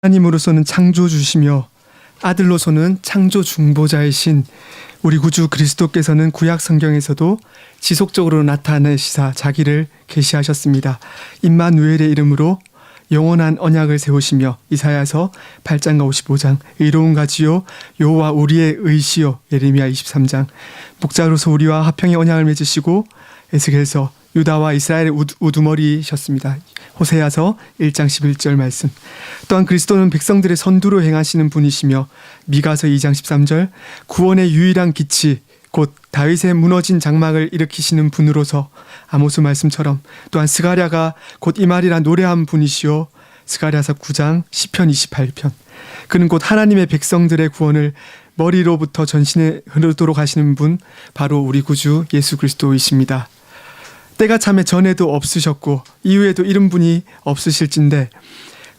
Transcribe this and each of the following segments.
하나님으로서는 창조주시며 아들로서는 창조 중보자이신 우리 구주 그리스도께서는 구약 성경에서도 지속적으로 나타내시사 자기를 계시하셨습니다. 임마누엘의 이름으로 영원한 언약을 세우시며 이사야서 8장과 55장 의로운 가지요 여호와 우리의 의시요 예레미야 23장 목자로서 우리와 화평의 언약을 맺으시고 에스겔서 유다와 이스라엘의 우두머리셨습니다. 호세아서 1장 11절 말씀. 또한 그리스도는 백성들의 선두로 행하시는 분이시며 미가서 2장 13절 구원의 유일한 기치 곧 다윗의 무너진 장막을 일으키시는 분으로서 아모스 말씀처럼 또한 스가랴가 곧 이 말이라 노래한 분이시요 스가랴서 9장 시편 28편 그는 곧 하나님의 백성들의 구원을 머리로부터 전신에 흐르도록 하시는 분 바로 우리 구주 예수 그리스도이십니다. 때가 참에 전에도 없으셨고 이후에도 이런 분이 없으실진데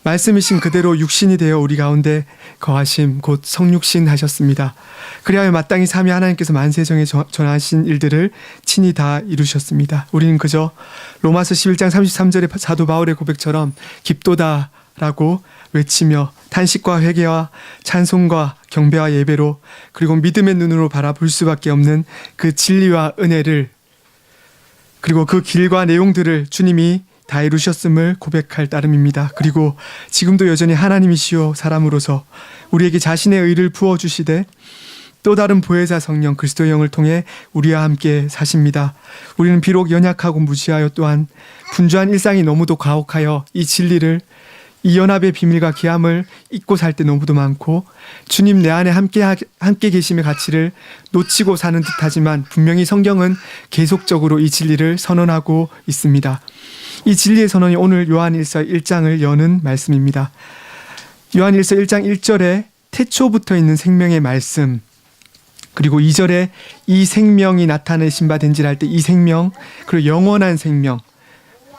말씀이신 그대로 육신이 되어 우리 가운데 거하심 곧 성육신 하셨습니다. 그리하여 마땅히 삼위 하나님께서 만세정에 전하신 일들을 친히 다 이루셨습니다. 우리는 그저 로마서 11장 33절의 사도 바울의 고백처럼 깊도다라고 외치며 탄식과 회개와 찬송과 경배와 예배로 그리고 믿음의 눈으로 바라볼 수밖에 없는 그 진리와 은혜를 그리고 그 길과 내용들을 주님이 다 이루셨음을 고백할 따름입니다. 그리고 지금도 여전히 하나님이시오 사람으로서 우리에게 자신의 의를 부어주시되 또 다른 보혜사 성령 그리스도의 영을 통해 우리와 함께 사십니다. 우리는 비록 연약하고 무지하여 또한 분주한 일상이 너무도 가혹하여 이 진리를 이 연합의 비밀과 귀함을 잊고 살 때 너무도 많고 주님 내 안에 함께 계심의 가치를 놓치고 사는 듯하지만 분명히 성경은 계속적으로 이 진리를 선언하고 있습니다. 이 진리의 선언이 오늘 요한일서 1장을 여는 말씀입니다. 요한일서 1장 1절에 태초부터 있는 생명의 말씀 그리고 2절에 이 생명이 나타내신 바 된지라 할 때 이 생명 그리고 영원한 생명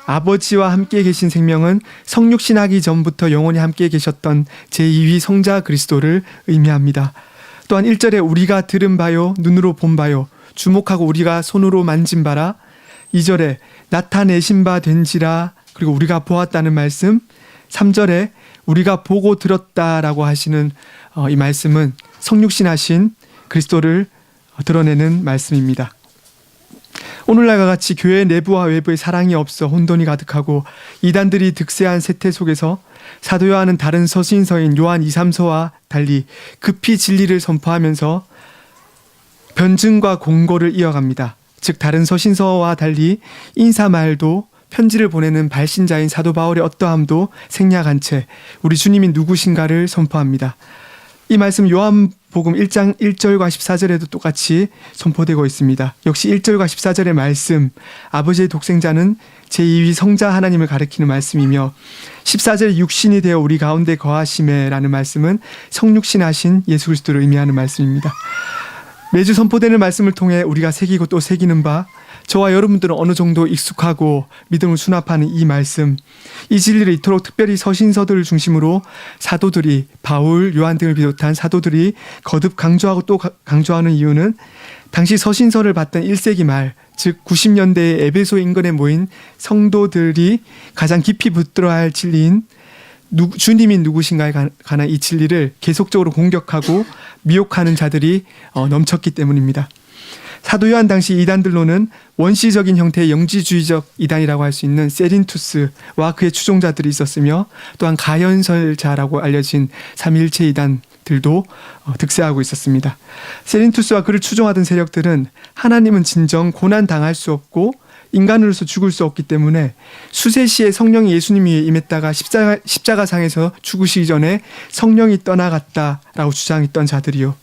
아버지와 함께 계신 생명은 성육신하기 전부터 영원히 함께 계셨던 제2위 성자 그리스도를 의미합니다. 또한 1절에 우리가 들은 바요 눈으로 본 바요 주목하고 우리가 손으로 만진 바라 2절에 나타내신 바 된지라 그리고 우리가 보았다는 말씀 3절에 우리가 보고 들었다라고 하시는 이 말씀은 성육신하신 그리스도를 드러내는 말씀입니다. 오늘날과 같이 교회 내부와 외부에 사랑이 없어 혼돈이 가득하고 이단들이 득세한 세태 속에서 사도 요한은 다른 서신서인 요한 2, 3서와 달리 급히 진리를 선포하면서 변증과 공고를 이어갑니다. 즉 다른 서신서와 달리 인사말도 편지를 보내는 발신자인 사도 바울의 어떠함도 생략한 채 우리 주님이 누구신가를 선포합니다. 이 말씀 요한복음 1장 1절과 14절에도 똑같이 선포되고 있습니다. 역시 1절과 14절의 말씀 아버지의 독생자는 제2위 성자 하나님을 가리키는 말씀이며 14절에 육신이 되어 우리 가운데 거하심에 라는 말씀은 성육신하신 예수 그리스도를 의미하는 말씀입니다. 매주 선포되는 말씀을 통해 우리가 새기고 또 새기는 바 저와 여러분들은 어느 정도 익숙하고 믿음을 수납하는 이 말씀 이 진리를 이토록 특별히 서신서들을 중심으로 사도들이 바울, 요한 등을 비롯한 사도들이 거듭 강조하고 또 강조하는 이유는 당시 서신서를 받던 1세기 말 즉 90년대의 에베소 인근에 모인 성도들이 가장 깊이 붙들어야 할 진리인 주님이 누구신가에 관한 이 진리를 계속적으로 공격하고 미혹하는 자들이 넘쳤기 때문입니다. 사도 요한 당시 이단들로는 원시적인 형태의 영지주의적 이단이라고 할 수 있는 세린투스와 그의 추종자들이 있었으며 또한 가연설자라고 알려진 삼위일체 이단들도 득세하고 있었습니다. 세린투스와 그를 추종하던 세력들은 하나님은 진정 고난당할 수 없고 인간으로서 죽을 수 없기 때문에 수세시에 성령이 예수님 위에 임했다가 십자가상에서 죽으시기 전에 성령이 떠나갔다라고 주장했던 자들이요.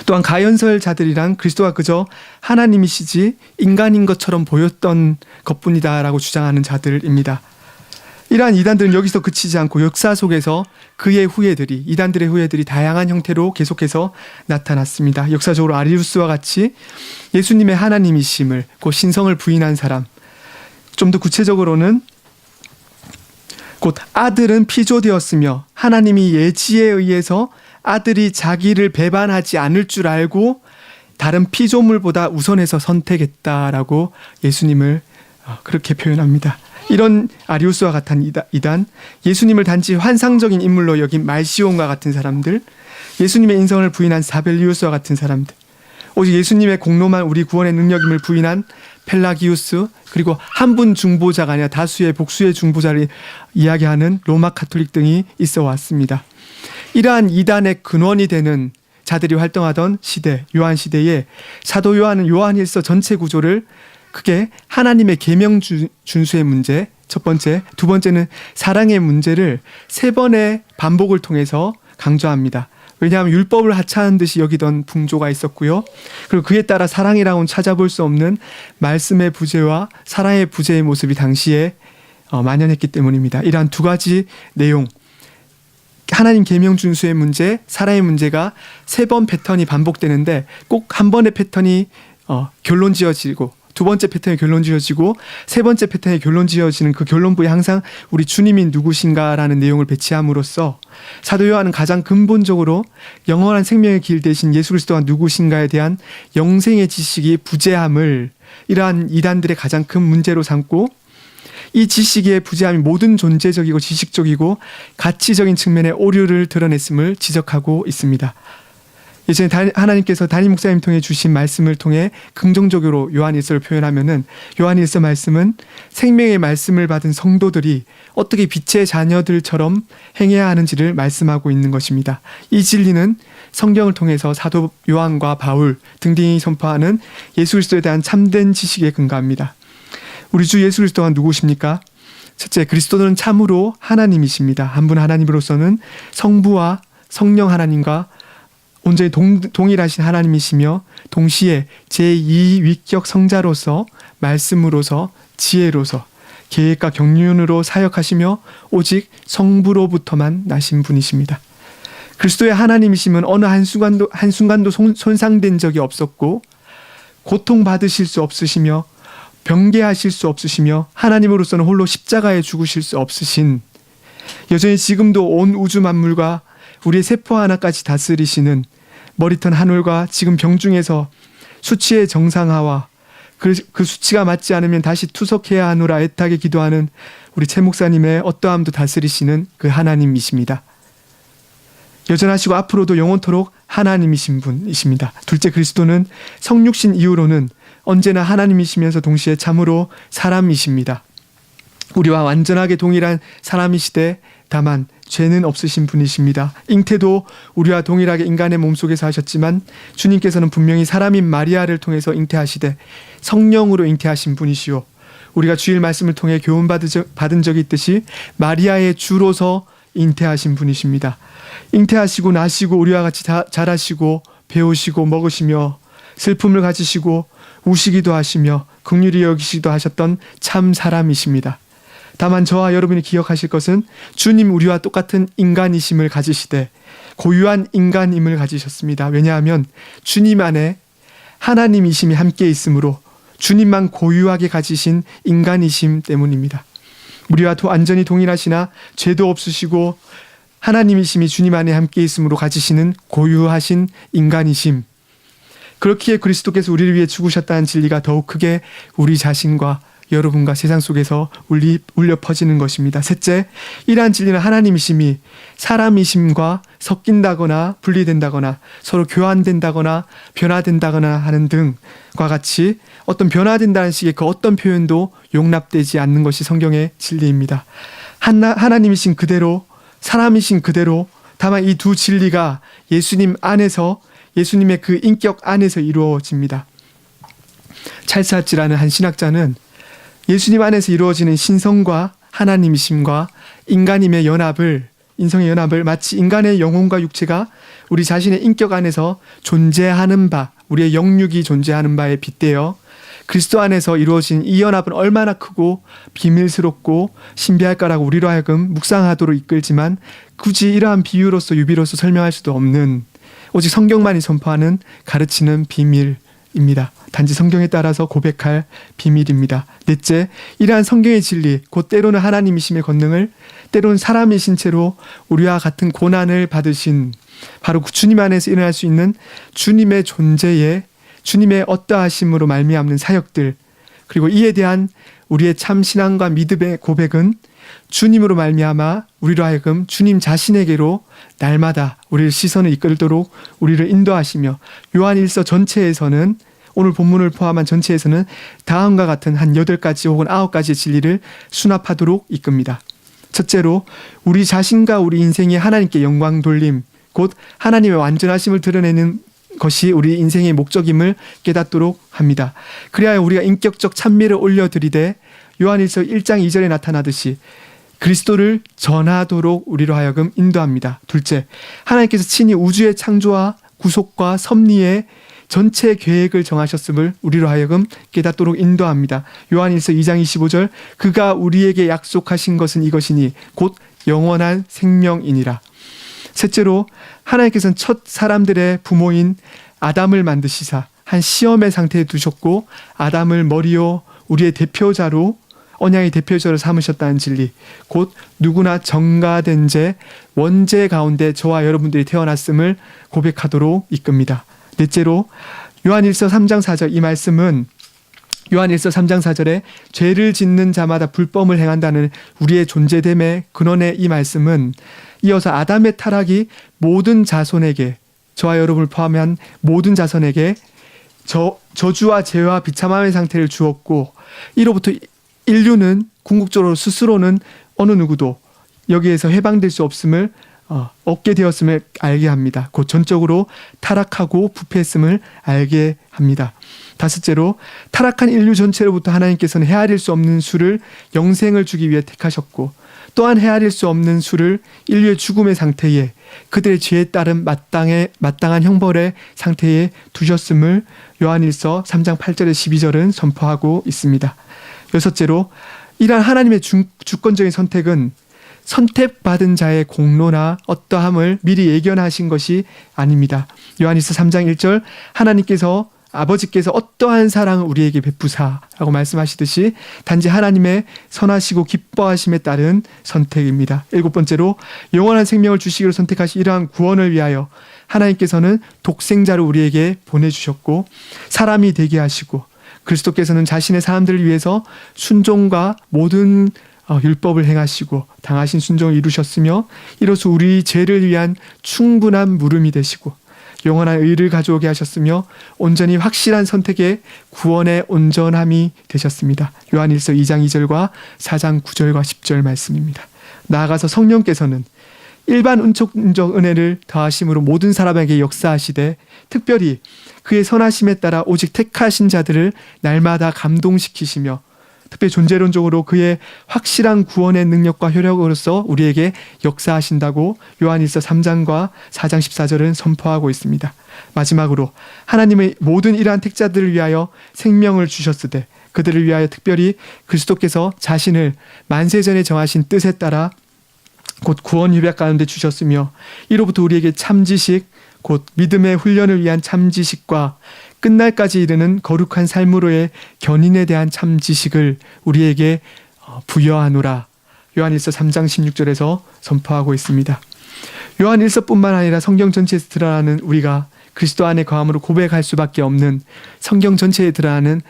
또한 가연설자들이란 그리스도가 그저 하나님이시지 인간인 것처럼 보였던 것뿐이다라고 주장하는 자들입니다. 이러한 이단들은 여기서 그치지 않고 역사 속에서 그의 후예들이 이단들의 후예들이 다양한 형태로 계속해서 나타났습니다. 역사적으로 아리우스와 같이 예수님의 하나님이심을 곧 신성을 부인한 사람 좀 더 구체적으로는 곧 아들은 피조되었으며 하나님이 예지에 의해서 아들이 자기를 배반하지 않을 줄 알고 다른 피조물보다 우선해서 선택했다라고 예수님을 그렇게 표현합니다. 이런 아리우스와 같은 이단, 예수님을 단지 환상적인 인물로 여긴 말시온과 같은 사람들, 예수님의 인성을 부인한 사벨리우스와 같은 사람들, 오직 예수님의 공로만 우리 구원의 능력임을 부인한 펠라기우스, 그리고 한 분 중보자가 아니라 다수의 복수의 중보자를 이야기하는 로마 카톨릭 등이 있어 왔습니다. 이러한 이단의 근원이 되는 자들이 활동하던 시대, 요한 시대에 사도 요한은 요한일서 전체 구조를 크게 하나님의 계명 준수의 문제, 첫 번째, 두 번째는 사랑의 문제를 세 번의 반복을 통해서 강조합니다. 왜냐하면 율법을 하찮은 듯이 여기던 풍조가 있었고요. 그리고 그에 따라 사랑이라고는 찾아볼 수 없는 말씀의 부재와 사랑의 부재의 모습이 당시에 만연했기 때문입니다. 이러한 두 가지 내용, 하나님 계명 준수의 문제, 사랑의 문제가 세 번 패턴이 반복되는데 꼭 한 번의 패턴이 결론 지어지고 두 번째 패턴이 결론 지어지고 세 번째 패턴이 결론 지어지는 그 결론부에 항상 우리 주님이 누구신가라는 내용을 배치함으로써 사도 요한은 가장 근본적으로 영원한 생명의 길 대신 예수 그리스도가 누구신가에 대한 영생의 지식이 부재함을 이러한 이단들의 가장 큰 문제로 삼고, 이 지식의 부재함이 모든 존재적이고 지식적이고 가치적인 측면의 오류를 드러냈음을 지적하고 있습니다. 예전에 하나님께서 담임 목사님 통해 주신 말씀을 통해 긍정적으로 요한일서를 표현하면은, 요한일서 말씀은 생명의 말씀을 받은 성도들이 어떻게 빛의 자녀들처럼 행해야 하는지를 말씀하고 있는 것입니다. 이 진리는 성경을 통해서 사도 요한과 바울 등등이 선포하는 예수 그리스도에 대한 참된 지식에 근거합니다. 우리 주 예수 그리스도가 누구십니까? 첫째, 그리스도는 참으로 하나님이십니다. 한 분 하나님으로서는 성부와 성령 하나님과 온전히 동일하신 하나님이시며 동시에 제2위격 성자로서 말씀으로서 지혜로서 계획과 경륜으로 사역하시며 오직 성부로부터만 나신 분이십니다. 그리스도의 하나님이심은 어느 한순간도 손상된 적이 없었고 고통받으실 수 없으시며 병개하실 수 없으시며 하나님으로서는 홀로 십자가에 죽으실 수 없으신, 여전히 지금도 온 우주 만물과 우리의 세포 하나까지 다스리시는, 머리턴 한올과 지금 병중에서 수치의 정상화와 그 수치가 맞지 않으면 다시 투석해야 하노라 애타게 기도하는 우리 최 목사님의 어떠함도 다스리시는 그 하나님이십니다. 여전하시고 앞으로도 영원토록 하나님이신 분이십니다. 둘째, 그리스도는 성육신 이후로는 언제나 하나님이시면서 동시에 참으로 사람이십니다. 우리와 완전하게 동일한 사람이시되 다만 죄는 없으신 분이십니다. 잉태도 우리와 동일하게 인간의 몸속에서 하셨지만 주님께서는 분명히 사람인 마리아를 통해서 잉태하시되 성령으로 잉태하신 분이시오. 우리가 주일 말씀을 통해 교훈받은 적이 있듯이 마리아의 주로서 잉태하신 분이십니다. 잉태하시고 나시고 우리와 같이 자라시고 배우시고 먹으시며 슬픔을 가지시고 우시기도 하시며 긍휼히 여기시기도 하셨던 참 사람이십니다. 다만 저와 여러분이 기억하실 것은 주님 우리와 똑같은 인간이심을 가지시되 고유한 인간임을 가지셨습니다. 왜냐하면 주님 안에 하나님이심이 함께 있으므로 주님만 고유하게 가지신 인간이심 때문입니다. 우리와 완전히 동일하시나 죄도 없으시고 하나님이심이 주님 안에 함께 있으므로 가지시는 고유하신 인간이심, 그렇기에 그리스도께서 우리를 위해 죽으셨다는 진리가 더욱 크게 우리 자신과 여러분과 세상 속에서 울려 퍼지는 것입니다. 셋째, 이러한 진리는 하나님이심이 사람이심과 섞인다거나 분리된다거나 서로 교환된다거나 변화된다거나 하는 등과 같이 어떤 변화된다는 식의 그 어떤 표현도 용납되지 않는 것이 성경의 진리입니다. 하나님이신 그대로 사람이신 그대로, 다만 이 두 진리가 예수님 안에서, 예수님의 그 인격 안에서 이루어집니다. 찰스 하치라는 한 신학자는 예수님 안에서 이루어지는 신성과 하나님이심과 인간임의 연합을, 인성의 연합을 마치 인간의 영혼과 육체가 우리 자신의 인격 안에서 존재하는 바, 우리의 영육이 존재하는 바에 빗대어 그리스도 안에서 이루어진 이 연합은 얼마나 크고 비밀스럽고 신비할까라고 우리로 하여금 묵상하도록 이끌지만 굳이 이러한 비유로서 유비로서 설명할 수도 없는, 오직 성경만이 선포하는 가르치는 비밀입니다. 단지 성경에 따라서 고백할 비밀입니다. 넷째, 이러한 성경의 진리, 곧 때로는 하나님이심의 권능을, 때로는 사람이신 채로 우리와 같은 고난을 받으신 바로 주님 안에서 일어날 수 있는 주님의 존재에, 주님의 어떠하심으로 말미암는 사역들, 그리고 이에 대한 우리의 참 신앙과 믿음의 고백은 주님으로 말미암아 우리로 하여금 주님 자신에게로 날마다 우리를 시선을 이끌도록 우리를 인도하시며, 요한일서 전체에서는, 오늘 본문을 포함한 전체에서는 다음과 같은 한 8가지 혹은 9가지의 진리를 수납하도록 이끕니다. 첫째로, 우리 자신과 우리 인생이 하나님께 영광 돌림, 곧 하나님의 완전하심을 드러내는 것이 우리 인생의 목적임을 깨닫도록 합니다. 그래야 우리가 인격적 찬미를 올려드리되 요한일서 1장 2절에 나타나듯이 그리스도를 전하도록 우리로 하여금 인도합니다. 둘째, 하나님께서 친히 우주의 창조와 구속과 섭리의 전체 계획을 정하셨음을 우리로 하여금 깨닫도록 인도합니다. 요한일서 2장 25절, 그가 우리에게 약속하신 것은 이것이니 곧 영원한 생명이니라. 셋째로, 하나님께서는 첫 사람들의 부모인 아담을 만드시사 한 시험의 상태에 두셨고, 아담을 머리요 우리의 대표자로, 언약의 대표자로 삼으셨다는 진리, 곧 누구나 정가된 제 원죄 가운데 저와 여러분들이 태어났음을 고백하도록 이끕니다. 넷째로, 요한일서 3장 4절, 이 말씀은 요한일서 3장 4절에 죄를 짓는 자마다 불법을 행한다는 우리의 존재됨의 근원의 이 말씀은 이어서 아담의 타락이 모든 자손에게, 저와 여러분을 포함한 모든 자손에게 저주와 죄와 비참함의 상태를 주었고, 이로부터 인류는 궁극적으로 스스로는 어느 누구도 여기에서 해방될 수 없음을 얻게 되었음을 알게 합니다. 곧 전적으로 타락하고 부패했음을 알게 합니다. 다섯째로, 타락한 인류 전체로부터 하나님께서는 헤아릴 수 없는 수를 영생을 주기 위해 택하셨고, 또한 헤아릴 수 없는 수를 인류의 죽음의 상태에, 그들의 죄에 따른 마땅한 형벌의 상태에 두셨음을 요한일서 3장 8절에 12절은 선포하고 있습니다. 여섯째로, 이러한 하나님의 주권적인 선택은 선택받은 자의 공로나 어떠함을 미리 예견하신 것이 아닙니다. 요한일서 3장 1절, 하나님께서, 아버지께서 어떠한 사랑을 우리에게 베푸사라고 말씀하시듯이 단지 하나님의 선하시고 기뻐하심에 따른 선택입니다. 일곱 번째로, 영원한 생명을 주시기로 선택하신 이러한 구원을 위하여 하나님께서는 독생자를 우리에게 보내주셨고, 사람이 되게 하시고, 그리스도께서는 자신의 사람들을 위해서 순종과 모든 율법을 행하시고 당하신 순종을 이루셨으며, 이로써 우리 죄를 위한 충분한 물음이 되시고 영원한 의를 가져오게 하셨으며, 온전히 확실한 선택의 구원의 온전함이 되셨습니다. 요한일서 2장 2절과 4장 9절과 10절 말씀입니다. 나아가서 성령께서는 일반 은총적 은혜를 더하심으로 모든 사람에게 역사하시되, 특별히 그의 선하심에 따라 오직 택하신 자들을 날마다 감동시키시며, 특별히 존재론적으로 그의 확실한 구원의 능력과 효력으로서 우리에게 역사하신다고 요한일서 3장과 4장 14절은 선포하고 있습니다. 마지막으로, 하나님의 모든 이러한 택자들을 위하여 생명을 주셨으되 그들을 위하여 특별히 그리스도께서 자신을 만세전에 정하신 뜻에 따라 곧 구원 유백 가운데 주셨으며, 이로부터 우리에게 참지식, 곧 믿음의 훈련을 위한 참지식과 끝날까지 이르는 거룩한 삶으로의 견인에 대한 참지식을 우리에게 부여하노라. 요한일서 3장 16절에서 선포하고 있습니다. 요한일서뿐만 아니라 성경 전체에서 드러나는 우리가 그리스도 안에 거함으로 고백할 수밖에 없는 성경 전체에 드러나는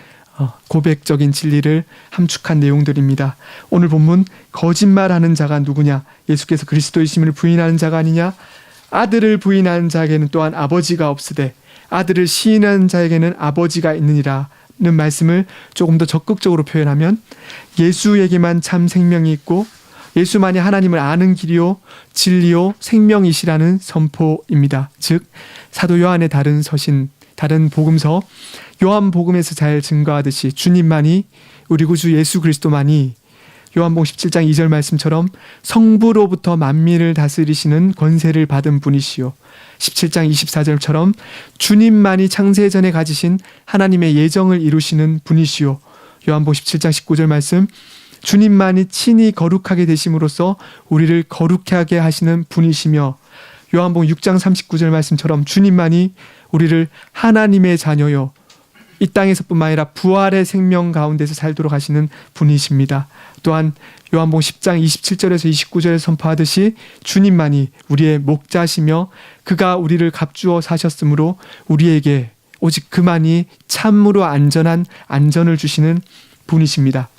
고백적인 진리를 함축한 내용들입니다. 오늘 본문, 거짓말하는 자가 누구냐? 예수께서 그리스도이심을 부인하는 자가 아니냐? 아들을 부인하는 자에게는 또한 아버지가 없으되 아들을 시인하는 자에게는 아버지가 있느니라는 말씀을 조금 더 적극적으로 표현하면, 예수에게만 참 생명이 있고 예수만이 하나님을 아는 길이요 진리요 생명이시라는 선포입니다. 즉, 사도 요한의 다른 서신, 다른 복음서, 요한복음에서 잘 증거하듯이 주님만이, 우리 구주 예수 그리스도만이 요한복음 17장 2절 말씀처럼 성부로부터 만민을 다스리시는 권세를 받은 분이시요, 17장 24절처럼 주님만이 창세 전에 가지신 하나님의 예정을 이루시는 분이시요, 요한복음 17장 19절 말씀, 주님만이 친히 거룩하게 되심으로써 우리를 거룩하게 하시는 분이시며, 요한복음 6장 39절 말씀처럼 주님만이 우리를 하나님의 자녀요, 이 땅에서뿐만 아니라 부활의 생명 가운데서 살도록 하시는 분이십니다. 또한 요한복음 10장 27절에서 29절에 선포하듯이 주님만이 우리의 목자시며 그가 우리를 값주어 사셨으므로 우리에게 오직 그만이 참으로 안전한 안전을 주시는 분이십니다.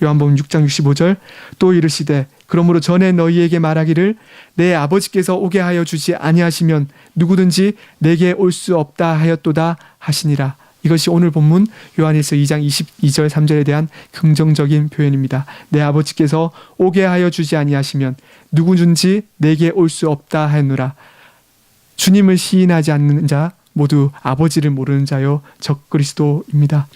요한복음 6장 65절 또 이르시되 그러므로 전에 너희에게 말하기를 내 아버지께서 오게 하여 주지 아니하시면 누구든지 내게 올 수 없다 하였도다 하시니라. 이것이 오늘 본문 요한일서 2장 22절 3절에 대한 긍정적인 표현입니다. 내 아버지께서 오게 하여 주지 아니하시면 누구든지 내게 올 수 없다 하였노라. 주님을 시인하지 않는 자 모두 아버지를 모르는 자요 적그리스도입니다.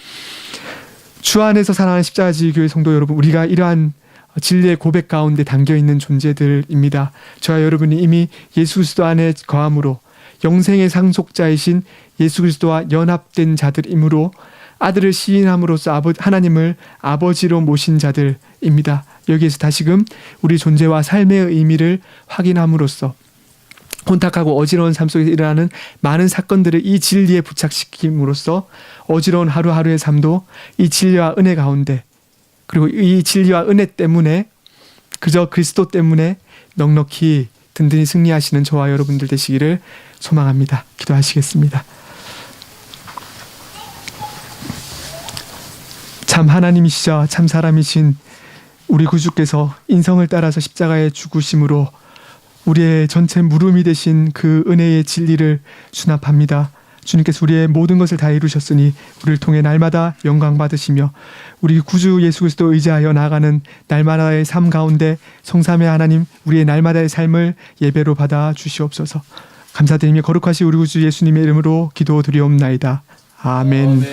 주 안에서 사랑하는 십자가지기 교회 성도 여러분, 우리가 이러한 진리의 고백 가운데 담겨있는 존재들입니다. 저와 여러분이 이미 예수 그리스도 안에 거함으로 영생의 상속자이신 예수 그리스도와 연합된 자들이므로 아들을 시인함으로써 하나님을 아버지로 모신 자들입니다. 여기에서 다시금 우리 존재와 삶의 의미를 확인함으로써 혼탁하고 어지러운 삶 속에서 일어나는 많은 사건들을 이 진리에 부착시킴으로써 어지러운 하루하루의 삶도 이 진리와 은혜 가운데, 그리고 이 진리와 은혜 때문에 그저 그리스도 때문에 넉넉히 든든히 승리하시는 저와 여러분들 되시기를 소망합니다. 기도하시겠습니다. 참 하나님이시자 참 사람이신 우리 구주께서 인성을 따라서 십자가에 죽으심으로 우리의 전체 물음이 되신 그 은혜의 진리를 수납합니다. 주님께서 우리의 모든 것을 다 이루셨으니 우리를 통해 날마다 영광 받으시며 우리 구주 예수 그리스도 의지하여 나아가는 날마다의 삶 가운데 성삼의 하나님, 우리의 날마다의 삶을 예배로 받아 주시옵소서. 감사드리며 거룩하신 우리 구주 예수님의 이름으로 기도드리옵나이다. 아멘.